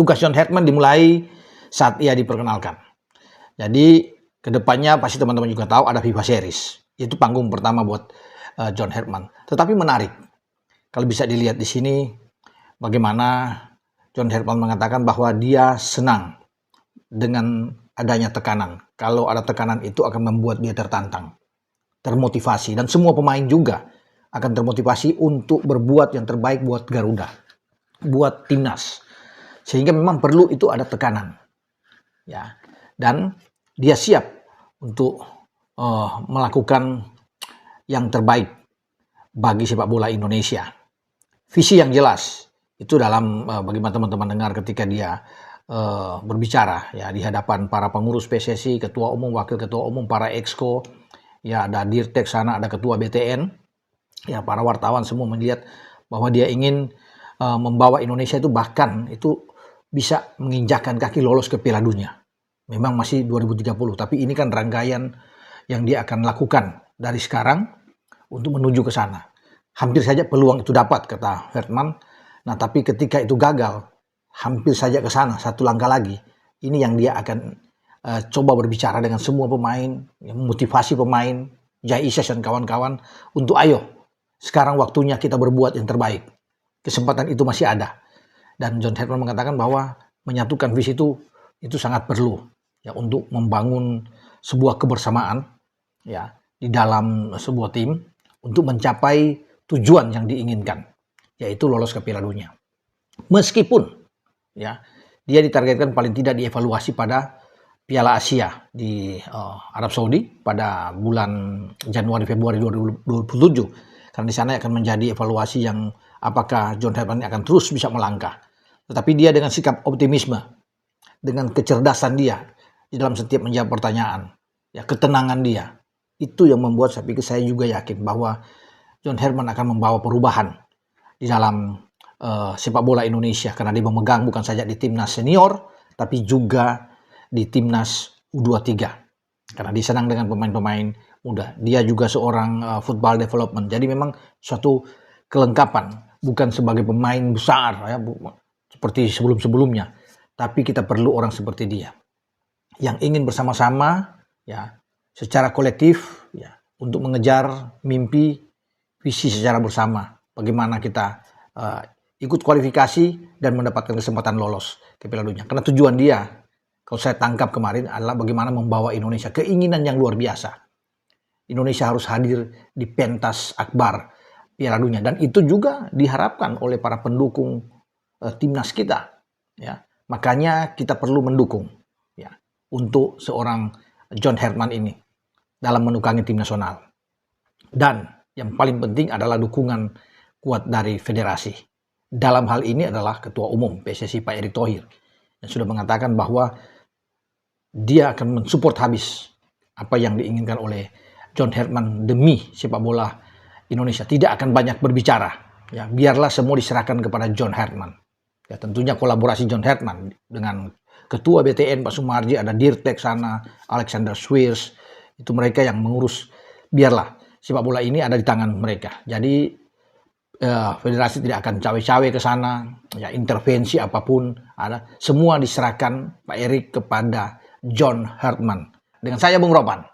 tugas John Herdman dimulai saat ia diperkenalkan. Jadi kedepannya pasti teman-teman juga tahu ada FIFA Series. Itu panggung pertama buat John Herdman. Tetapi menarik. Kalau bisa dilihat di sini bagaimana John Herdman mengatakan bahwa dia senang dengan adanya tekanan. Kalau ada tekanan itu akan membuat dia tertantang, termotivasi, dan semua pemain juga akan termotivasi untuk berbuat yang terbaik buat Garuda, buat timnas. Sehingga memang perlu itu ada tekanan, ya. Dan dia siap untuk melakukan yang terbaik bagi sepak bola Indonesia. Visi yang jelas itu dalam bagaimana teman-teman dengar ketika dia berbicara ya di hadapan para pengurus PSSI, ketua umum, wakil ketua umum, para exco, ya ada Dirtek sana, ada ketua BTN, ya para wartawan semua melihat bahwa dia ingin membawa Indonesia itu bahkan itu bisa menginjakkan kaki lolos ke Piala Dunia. Memang masih 2030, tapi ini kan rangkaian yang dia akan lakukan dari sekarang untuk menuju ke sana. Hampir saja peluang itu dapat, kata Herdman. Nah, tapi ketika itu gagal, hampir saja ke sana, satu langkah lagi. Ini yang dia akan coba berbicara dengan semua pemain, memotivasi pemain, Jai Isyas dan kawan-kawan untuk ayo, sekarang waktunya kita berbuat yang terbaik. Kesempatan itu masih ada. Dan John Herdman mengatakan bahwa menyatukan visi itu sangat perlu ya untuk membangun sebuah kebersamaan ya di dalam sebuah tim untuk mencapai tujuan yang diinginkan, yaitu lolos ke Piala Dunia. Meskipun ya dia ditargetkan paling tidak dievaluasi pada Piala Asia di Arab Saudi pada bulan Januari Februari 2027. Karena di sana akan menjadi evaluasi yang apakah John Herdman akan terus bisa melangkah. Tetapi dia dengan sikap optimisme, dengan kecerdasan dia di dalam setiap menjawab pertanyaan, ya ketenangan dia, itu yang membuat saya juga yakin bahwa John Herdman akan membawa perubahan di dalam sepak bola Indonesia, karena dia memegang bukan saja di timnas senior, tapi juga di timnas U23. Karena dia senang dengan pemain-pemain muda. Dia juga seorang football development. Jadi memang suatu kelengkapan, bukan sebagai pemain besar ya, seperti sebelum-sebelumnya. Tapi kita perlu orang seperti dia yang ingin bersama-sama ya secara kolektif ya untuk mengejar mimpi, visi secara bersama. Bagaimana kita ikut kualifikasi dan mendapatkan kesempatan lolos ke Piala Dunia. Karena tujuan dia, kalau saya tangkap kemarin, adalah bagaimana membawa Indonesia, keinginan yang luar biasa. Indonesia harus hadir di pentas akbar Piala Dunia, dan itu juga diharapkan oleh para pendukung timnas kita. Ya, makanya kita perlu mendukung ya untuk seorang John Herdman ini dalam menukangi tim nasional. Dan yang paling penting adalah dukungan kuat dari federasi. Dalam hal ini adalah Ketua Umum PSSI Pak Erick Thohir yang sudah mengatakan bahwa dia akan mensupport habis apa yang diinginkan oleh John Herdman demi sepak bola Indonesia. Tidak akan banyak berbicara. Ya, biarlah semua diserahkan kepada John Herdman. Ya, tentunya kolaborasi John Herdman dengan Ketua BTN Pak Sumarji, ada Dirtek sana, Alexander Swiers, itu mereka yang mengurus. Biarlah sepak bola ini ada di tangan mereka. Jadi federasi tidak akan cawe-cawe ke sana, ya intervensi apapun ada, semua diserahkan Pak Erick kepada John Herdman. Dengan saya Bung Ropan.